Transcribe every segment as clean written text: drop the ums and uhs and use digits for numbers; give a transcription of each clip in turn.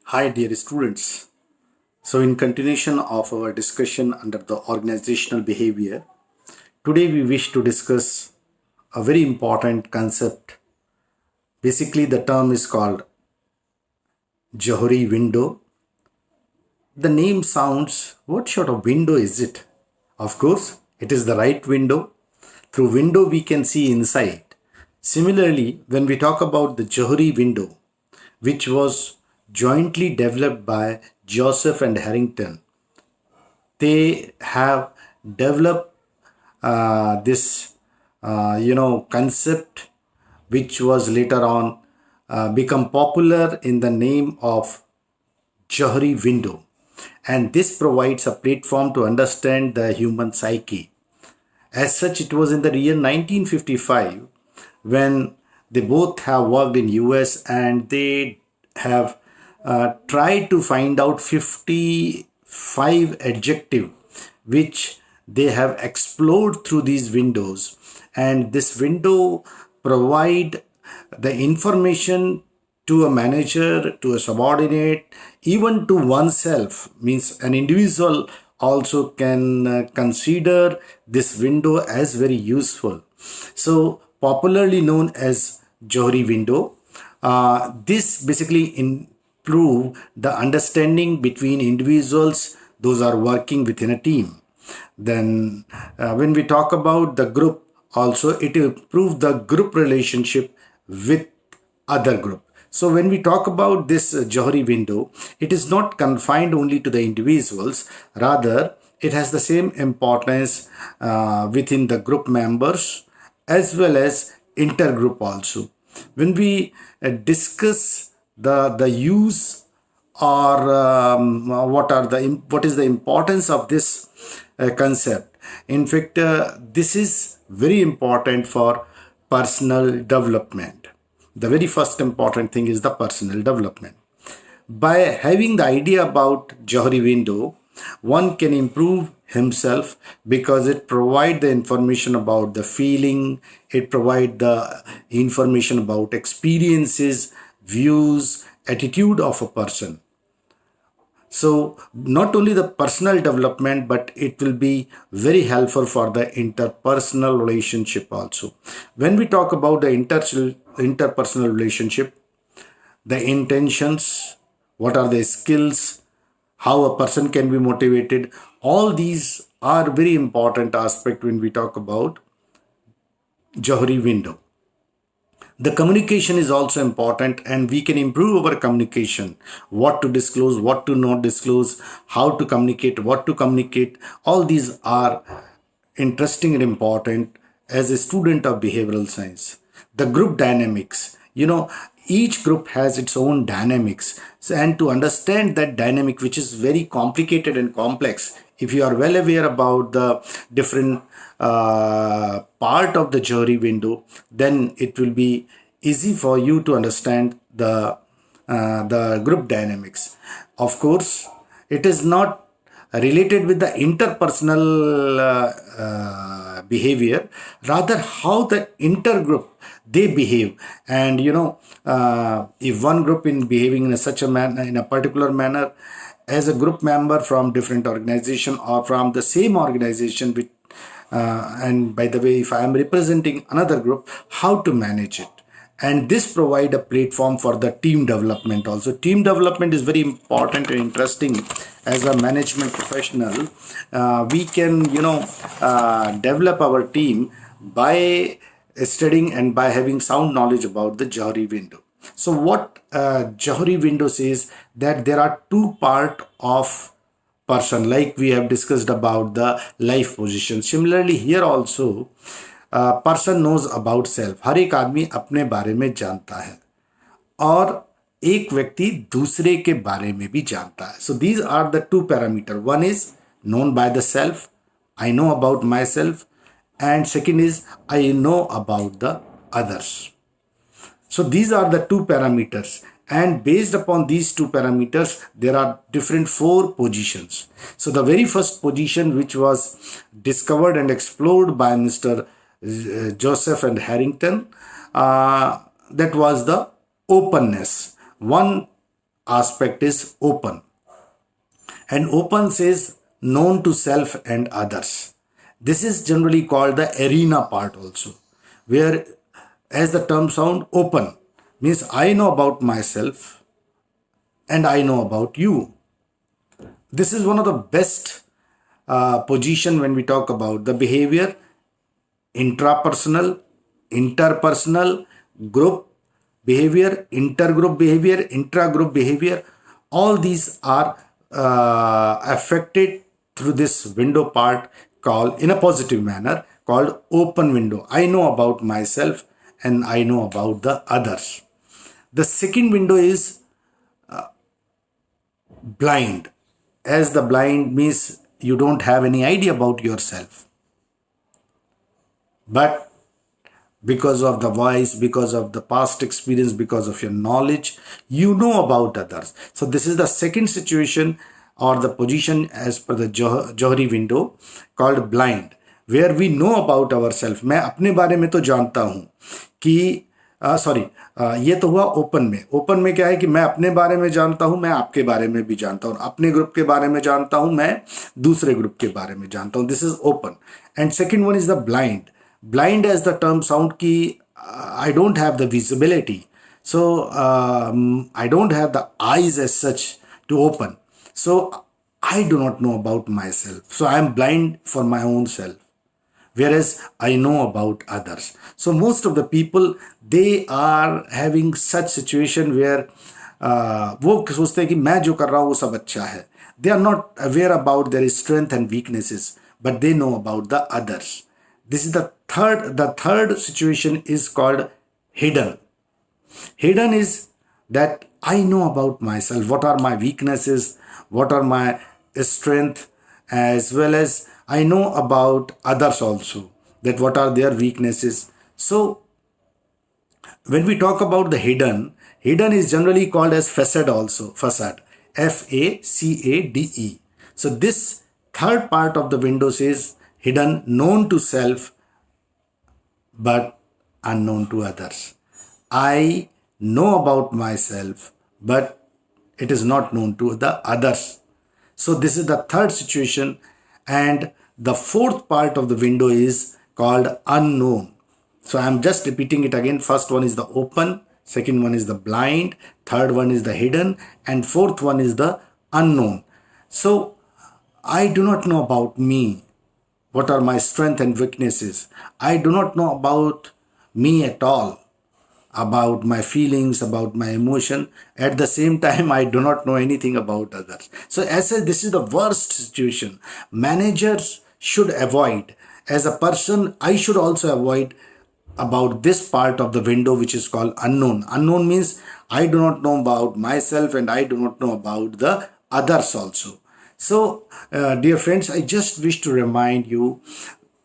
Hi, dear students. So, in continuation of our discussion under the organizational behavior, today we wish to discuss a very important concept. Basically, the term is called Johari window. The name sounds, what sort of window is it? Of course, it is the right window. Through window, we can see inside. Similarly, when we talk about the Johari window, which was jointly developed by Joseph and Harrington, they have developed this concept, which was later on become popular in the name of Johari window, and this provides a platform to understand the human psyche. As such, it was in the year 1955 when they both have worked in US, and they have tried to find out 55 adjective which they have explored through these windows, and this window provide the information to a manager, to a subordinate, even to oneself. Means an individual also can consider this window as very useful. So, popularly known as Johari window, this basically improve the understanding between individuals those are working within a team. Then, when we talk about the group, also it improves the group relationship with other group. So when we talk about this Johari window, it is not confined only to the individuals. Rather, it has the same importance within the group members as well as intergroup also. When we discuss the use or what is the importance of this concept. In fact, this is very important for personal development. The very first important thing is the personal development. By having the idea about Johari window, one can improve himself because it provide the information about the feeling, it provide the information about experiences, views, attitude of a person. So not only the personal development, but it will be very helpful for the interpersonal relationship also. When we talk about the interpersonal relationship, the intentions, what are the skills, how a person can be motivated, all these are very important aspect when we talk about Johari window. The communication is also important, and we can improve our communication. What to disclose, what to not disclose, how to communicate, what to communicate. All these are interesting and important as a student of behavioral science. The group dynamics. Each group has its own dynamics. So, and to understand that dynamic, which is very complicated and complex, if you are well aware about the different part of the Johari window, then it will be easy for you to understand the group dynamics. Of course, it is not related with the interpersonal behavior, rather how the intergroup they behave. And if one group in behaving in such a manner, in a particular manner, as a group member from different organization or from the same organization with and by the way, if I am representing another group, how to manage it. And this provide a platform for the team development also. Team development is very important and interesting. As a management professional, we can develop our team by studying and by having sound knowledge about the Johari window. So what Johari window says, that there are two part of person, like we have discussed about the life position. Similarly here also, person knows about self. हर एक आदमी अपने बारे में जानता है और एक व्यक्ति दूसरे के बारे में भी जानता है. So these are the two parameter. One is known by the self, I know about myself, and second is I know about the others. So these are the two parameters, and based upon these two parameters, there are different four positions. So the very first position, which was discovered and explored by Mr. Joseph and Harrington, that was the openness. One aspect is open. And open says known to self and others. This is generally called the arena part also, where, as the term sound, open means I know about myself and I know about you. This is one of the best position when we talk about the behavior, intrapersonal, interpersonal, group behavior, intergroup behavior, intragroup behavior. All these are affected through this window part called, in a positive manner, called open window. I know about myself and I know about the others. The second window is blind. As the blind means you don't have any idea about yourself. But because of the voice, because of the past experience, because of your knowledge, you know about others. So this is the second situation or the position as per the Johari window called blind, where we know about ourselves. मैं अपने बारे में तो जानता हूँ कि sorry ये तो हुआ ओपन में. ओपन में क्या है कि मैं अपने बारे में जानता हूँ, मैं आपके बारे में भी जानता हूँ, अपने ग्रुप के बारे में जानता हूँ, मैं दूसरे ग्रुप के बारे में जानता हूँ. This is open. And second one is the blind. Blind as the term sound ki I don't have the visibility, so I don't have the eyes as such to open, so I do not know about myself, so I am blind for my own self, whereas I know about others. So most of the people, they are having such situation where वो सोचते हैं कि मैं जो कर रहा हूँ वो सब अच्छा है. They are not aware about their strength and weaknesses, but they know about the others. This is the third situation is called hidden. Hidden is that I know about myself, what are my weaknesses, what are my strength, as well as I know about others also, that what are their weaknesses. So when we talk about the hidden, hidden is generally called as facade also, facade, FACADE. So this third part of the window says hidden, known to self but unknown to others. I know about myself but it is not known to the others. So this is the third situation. And the fourth part of the window is called unknown. So I am just repeating it again. First one is the open, second one is the blind, third one is the hidden, and fourth one is the unknown. So I do not know about me. What are my strengths and weaknesses? I do not know about me at all, about my feelings, about my emotion. At the same time, I do not know anything about others. So as such, this is the worst situation. Managers should avoid. As a person, I should also avoid about this part of the window which is called unknown. Unknown means I do not know about myself and I do not know about the others also. So, dear friends, I just wish to remind you,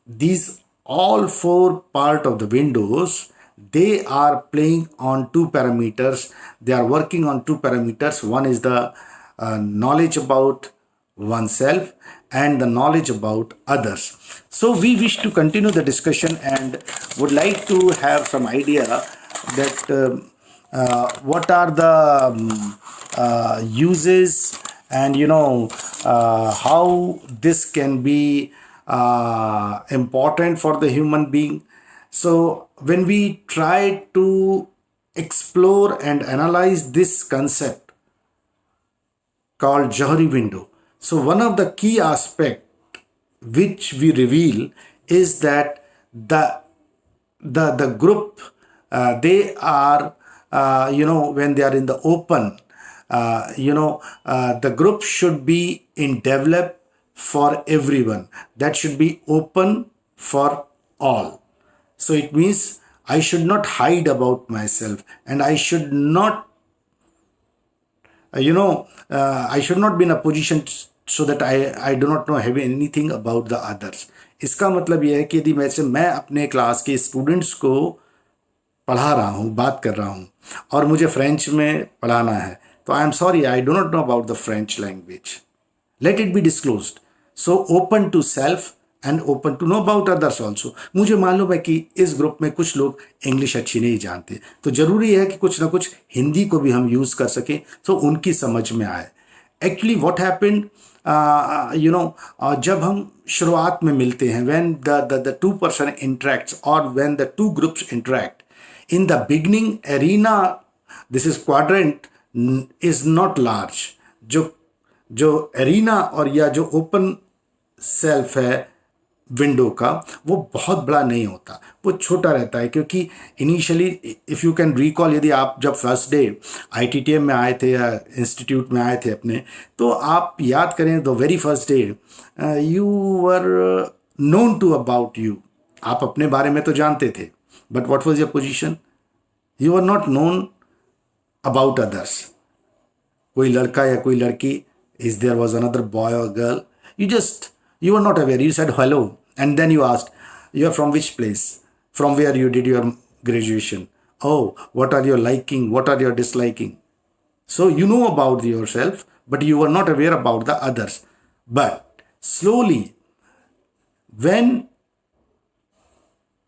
these all four part of the windows, they are playing on two parameters. They are working on two parameters. One is the knowledge about oneself and the knowledge about others. So we wish to continue the discussion and would like to have some idea that what are the uses and how this can be important for the human being. So when we try to explore and analyze this concept called Johari window, so one of the key aspect which we reveal is that the group, they are when they are in the open, the group should be in develop for everyone. That should be open for all. So it means I should not hide about myself and I should not I should not be in a position so that I do not know have anything about the others. इसका मतलब यह है कि यदि मैं अपने class के students को पढ़ा रहा हूँ, बात कर रहा हूँ और मुझे फ्रेंच में पढ़ाना है, तो I am sorry, I do not know about the French language. Let it be disclosed. So open to self and open to know about others also. मुझे मालूम है कि इस ग्रुप में कुछ लोग इंग्लिश अच्छी नहीं जानते, तो जरूरी है कि कुछ ना कुछ हिंदी को भी हम यूज कर सकें तो उनकी समझ में आए. एक्चुअली व्हाट हैपेंड, जब हम शुरुआत में मिलते हैं, when the two person interacts और when the two groups interact in the beginning arena, this is quadrant is not large. जो एरिना और या जो ओपन सेल्फ है विंडो का, वो बहुत बड़ा नहीं होता, वो छोटा रहता है. क्योंकि initially if you can recall, यदि आप जब फर्स्ट डे IITTM में आए थे या इंस्टीट्यूट में आए थे अपने, तो आप याद करें the very first day you were known to about you. आप अपने बारे में तो जानते थे, but what was your position? You are not known about others. कोई लड़का या कोई लड़की, is there was another boy और girl, you were not aware. You said hello, and then you asked, you are from which place, from where you did your graduation, oh, what are your liking, what are your disliking. So you know about yourself, but you were not aware about the others. But slowly, when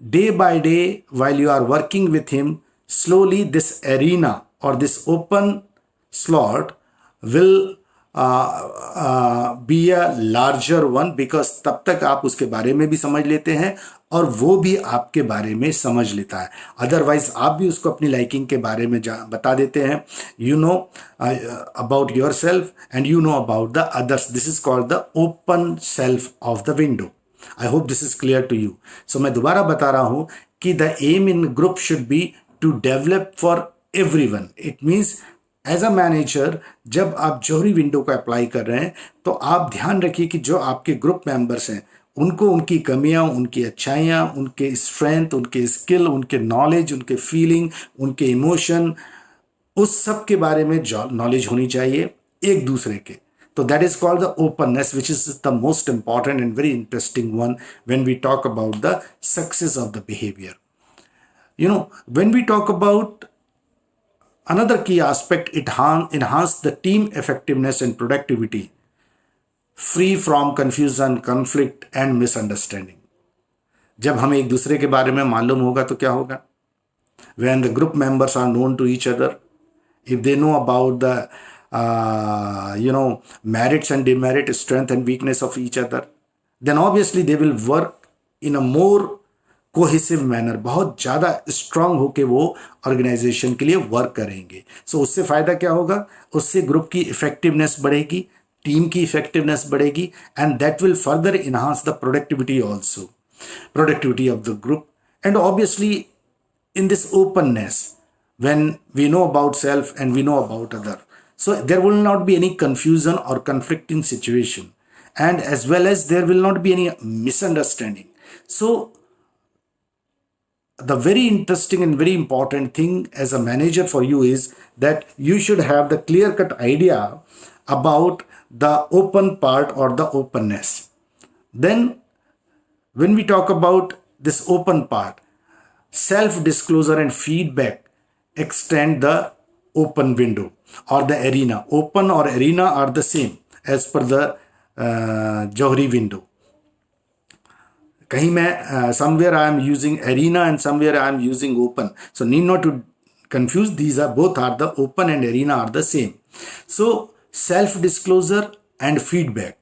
day by day, while you are working with him, slowly this arena or this open slot will be a larger one, because तब तक आप उसके बारे में भी समझ लेते हैं और वो भी आपके बारे में समझ लेता है. अदरवाइज आप भी उसको अपनी लाइकिंग के बारे में बता देते हैं. You know about yourself and you know about the others. This is called the open self of the window. I hope this is clear to you. So मैं दोबारा बता रहा हूं कि the aim in group should be to develop for everyone. It means as a manager, जब आप जौहरी window को apply कर रहे हैं तो आप ध्यान रखिए कि जो आपके ग्रुप मेंबर्स हैं उनको उनकी कमियां, उनकी अच्छाइयां, उनके स्ट्रेंथ, उनके स्किल, उनके नॉलेज, उनके फीलिंग, उनके इमोशन, उस सब के बारे में नॉलेज होनी चाहिए एक दूसरे के. तो that is called the openness, which is the most important and very interesting one when we talk about the success of the behaviour. When we talk about another key aspect, it enhance the team effectiveness and productivity, free from confusion, conflict and misunderstanding. जब हमें एक दूसरे के बारे में मालूम होगा तो क्या होगा? When the group members are known to each other, if they know about the merits and demerits, strength and weakness of each other, then obviously they will work in a more cohesive manner, बहुत ज़्यादा strong होके वो organisation के लिए work करेंगे. सो उससे फ़ायदा क्या होगा? उससे ग्रुप की इफेक्टिवनेस बढ़ेगी, टीम की इफेक्टिवनेस बढ़ेगी, and that will further enhance the productivity also, productivity of the group. And obviously in this openness, when we know about self and we know about other, so there will not be any confusion or conflicting situation, and as well as there will not be any misunderstanding. So the very interesting and very important thing as a manager for you is that you should have the clear cut idea about the open part or the openness. Then when we talk about this open part, self disclosure and feedback extend the open window or the arena. Open or arena are the same as per the Johari window. कहीं मैं somewhere I am using arena and somewhere I am using open, so need not to confuse. These are both are the open and arena are the same. So self disclosure and feedback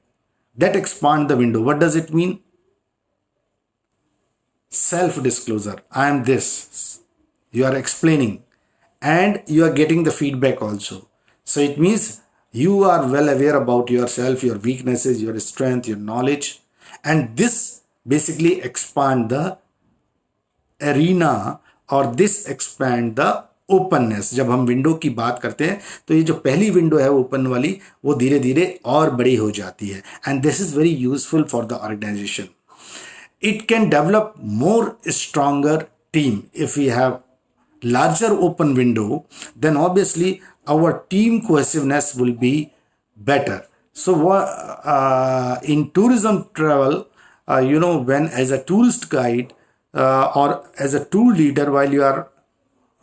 that expand the window. What does it mean? Self disclosure, I am this, you are explaining and you are getting the feedback also. So it means you are well aware about yourself, your weaknesses, your strength, your knowledge, and this basically expand the arena or this expand the openness. जब हम window की बात करते हैं तो ये जो पहली विंडो है ओपन वाली, वो धीरे धीरे और बड़ी हो जाती है, and this is very useful for the organization. It can develop more stronger team. If we have larger open window, then obviously our team cohesiveness will be better. So in tourism travel, when as a tourist guide or as a tour leader, while you are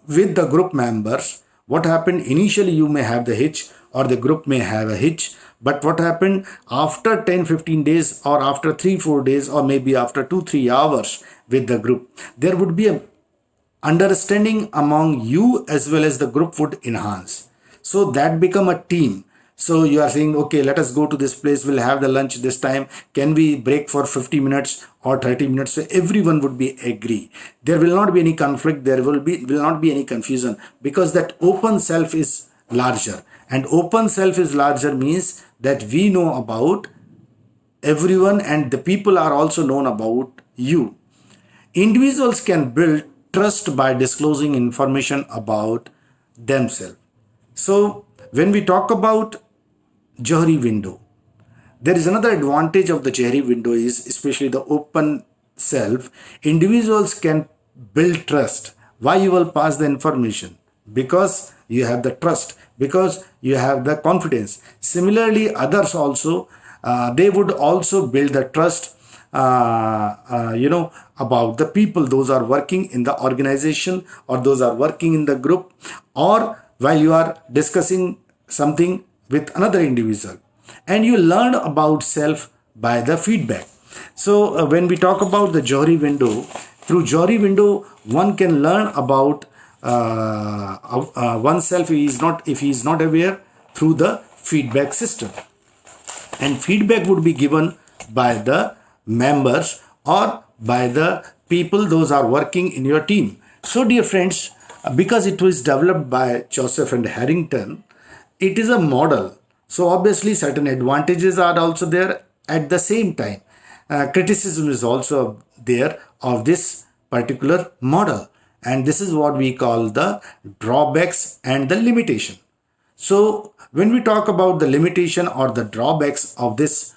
with the group members, what happened initially, you may have the hitch or the group may have a hitch. But what happened after 10-15 days, or after 3-4 days, or maybe after 2-3 hours with the group, there would be a understanding among you as well as the group would enhance. So that become a team. So you are saying, okay, let us go to this place, we'll have the lunch this time, can we break for 50 minutes or 30 minutes? So everyone would be agree, there will not be any conflict, there will not be any confusion, because that open self is larger. And open self is larger means that we know about everyone and the people are also known about you. Individuals can build trust by disclosing information about themselves. So, when we talk about Johari window, there is another advantage of the Johari window is especially the open self. Individuals can build trust. Why you will pass the information? Because you have the trust, because you have the confidence. Similarly, others also, they would also build the trust about the people, those are working in the organization or those are working in the group, or while you are discussing something with another individual, and you learn about self by the feedback. So when we talk about the Johari window, through Johari window one can learn about oneself, if he is not aware, through the feedback system. And feedback would be given by the members or by the people those are working in your team. So dear friends, because it was developed by Joseph and Harrington, it is a model. So obviously certain advantages are also there. At the same time, criticism is also there of this particular model, and this is what we call the drawbacks and the limitation. So when we talk about the limitation or the drawbacks of this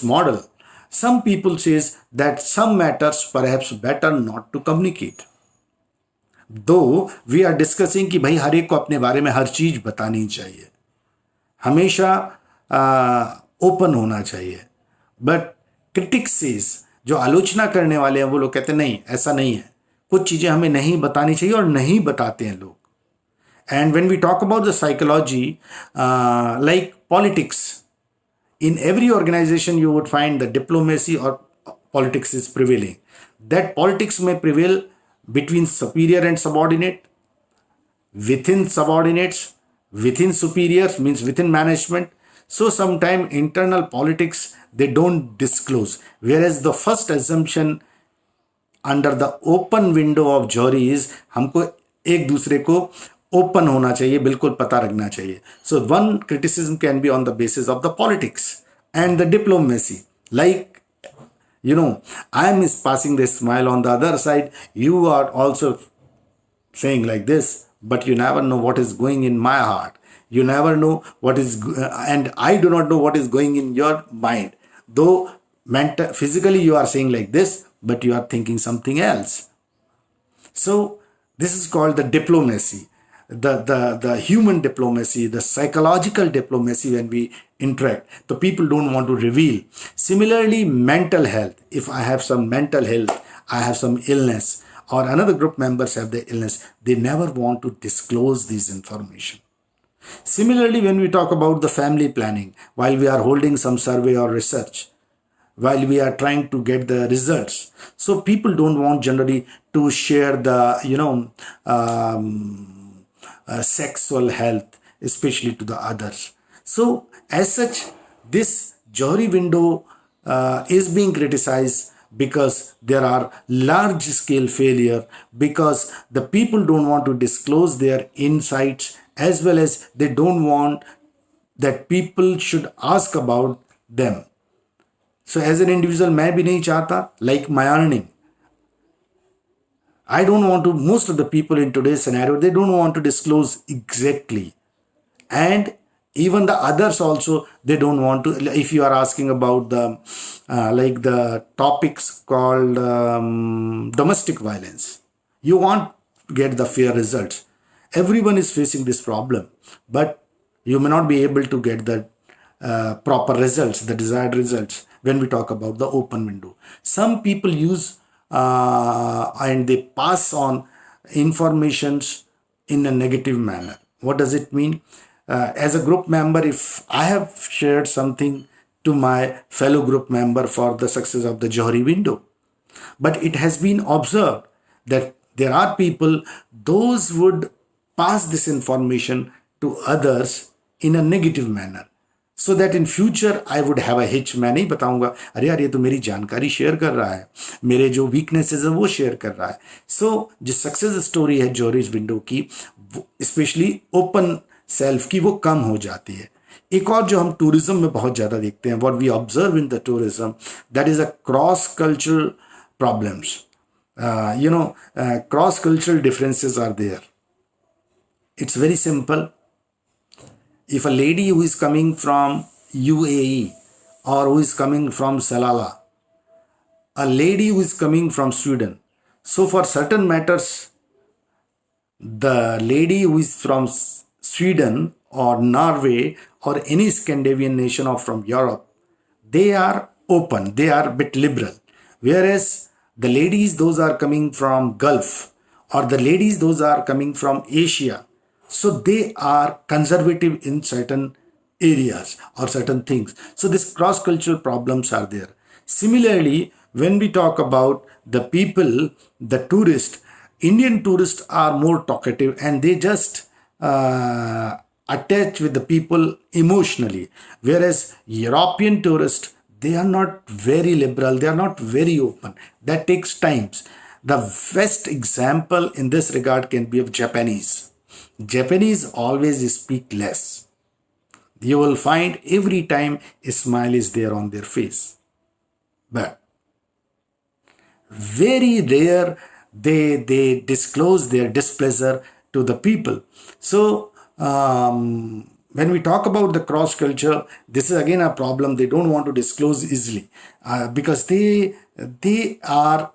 model, some people says that some matters perhaps better not to communicate. दो we are discussing कि भाई हर एक को अपने बारे में हर चीज बतानी चाहिए, हमेशा ओपन होना चाहिए. बट क्रिटिक्स सेज, जो आलोचना करने वाले हैं वो लोग कहते हैं नहीं, ऐसा नहीं है, कुछ चीजें हमें नहीं बतानी चाहिए और नहीं बताते हैं लोग. And when we talk about the psychology, like politics, in every organization you would find the diplomacy or politics is prevailing. That politics may prevail between superior and subordinate, within subordinates, within superiors, means within management. So sometimes internal politics they don't disclose. Whereas the first assumption under the open window of जॉरी is, हमको एक दूसरे को open होना चाहिए, बिल्कुल पता रखना चाहिए. So one criticism can be on the basis of the politics and the diplomacy. Like I am passing this smile on the other side, you are also saying like this, but you never know what is going in my heart. You never know what is, and I do not know what is going in your mind. Though physically you are saying like this, but you are thinking something else. So this is called the diplomacy, the human diplomacy, the psychological diplomacy. When we interact, the people don't want to reveal. Similarly, mental health. If I have some mental health, I have some illness, or another group members have the illness, they never want to disclose this information. Similarly, when we talk about the family planning, while we are holding some survey or research, while we are trying to get the results, so people don't want generally to share the sexual health, especially to the others. So as such, this Johari window is being criticized because there are large scale failure, because the people don't want to disclose their insights, as well as they don't want that people should ask about them. So as an individual, मैं भी नहीं चाहता, like my earning, I don't want to, most of the people in today's scenario, they don't want to disclose exactly. And even the others also, they don't want to. If you are asking about the like the topics called domestic violence, you want to get the fair results. Everyone is facing this problem, but you may not be able to get the proper results, the desired results. When we talk about the open window, some people use and they pass on informations in a negative manner. What does it mean? as a group member, if I have shared something to my fellow group member for the success of the Johari window, but it has been observed that there are people, those would pass this information to others in a negative manner, so that in future I would have a hitch. मैं नहीं बताऊंगा अरे यार ये तो मेरी जानकारी share कर रहा है, मेरे जो वीकनेसेस है वो शेयर कर रहा है. सो जो सक्सेस स्टोरी है जॉरीज विंडो की, स्पेशली ओपन सेल्फ की, वो कम हो जाती है. एक और जो हम टूरिज्म में बहुत ज़्यादा देखते हैं, what we observe in the tourism, that is a cross cultural problems. Cross cultural differences are there. It's very simple. If a lady who is coming from UAE or who is coming from Salala, a lady who is coming from Sweden, so for certain matters, the lady who is from Sweden or Norway or any Scandinavian nation or from Europe, they are open, they are a bit liberal. Whereas the ladies, those are coming from Gulf, or the ladies, those are coming from Asia, so they are conservative in certain areas or certain things. So these cross-cultural problems are there. Similarly, when we talk about the people, the tourists, Indian tourists are more talkative and they just attach with the people emotionally, whereas European tourists, they are not very liberal, they are not very open. That takes times. The best example in this regard can be of Japanese. Japanese always speak less. You will find every time a smile is there on their face, but very rare they disclose their displeasure to the people. So when we talk about the cross culture, this is again a problem. They don't want to disclose easily because they are,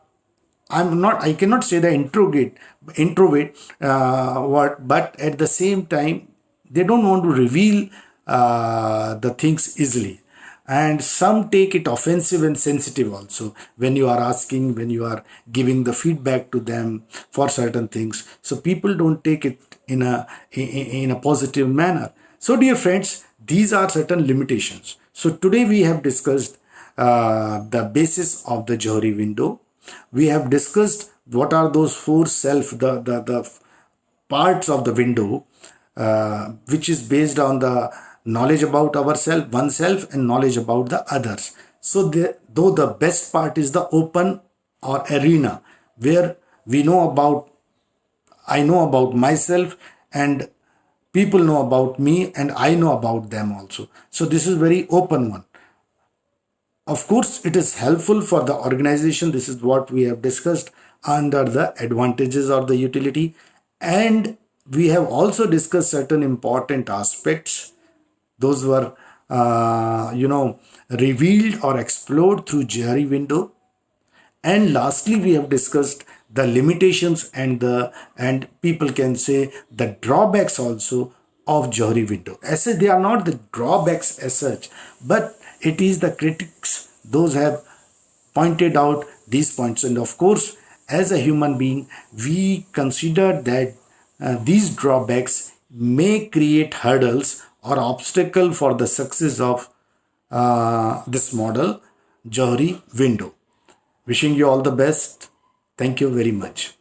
I cannot say the introvert what, but at the same time they don't want to reveal the things easily. And some take it offensive and sensitive also when you are asking, when you are giving the feedback to them for certain things. So people don't take it in a positive manner. So dear friends, these are certain limitations. So today we have discussed the basis of the Johari window. We have discussed what are those four the parts of the window, which is based on the knowledge about oneself and knowledge about the others. So though the best part is the open or arena where I know about myself and people know about me and I know about them also. So this is very open one. Of course, it is helpful for the organization. This is what we have discussed under the advantages or the utility. And we have also discussed certain important aspects. Those were, revealed or explored through Johari window. And lastly, we have discussed the limitations and people can say the drawbacks also of Johari window. As they are not the drawbacks as such, but it is the critics, those have pointed out these points. And of course, as a human being, we consider that these drawbacks may create hurdles or obstacle for the success of this model, Johari window. Wishing you all the best. Thank you very much.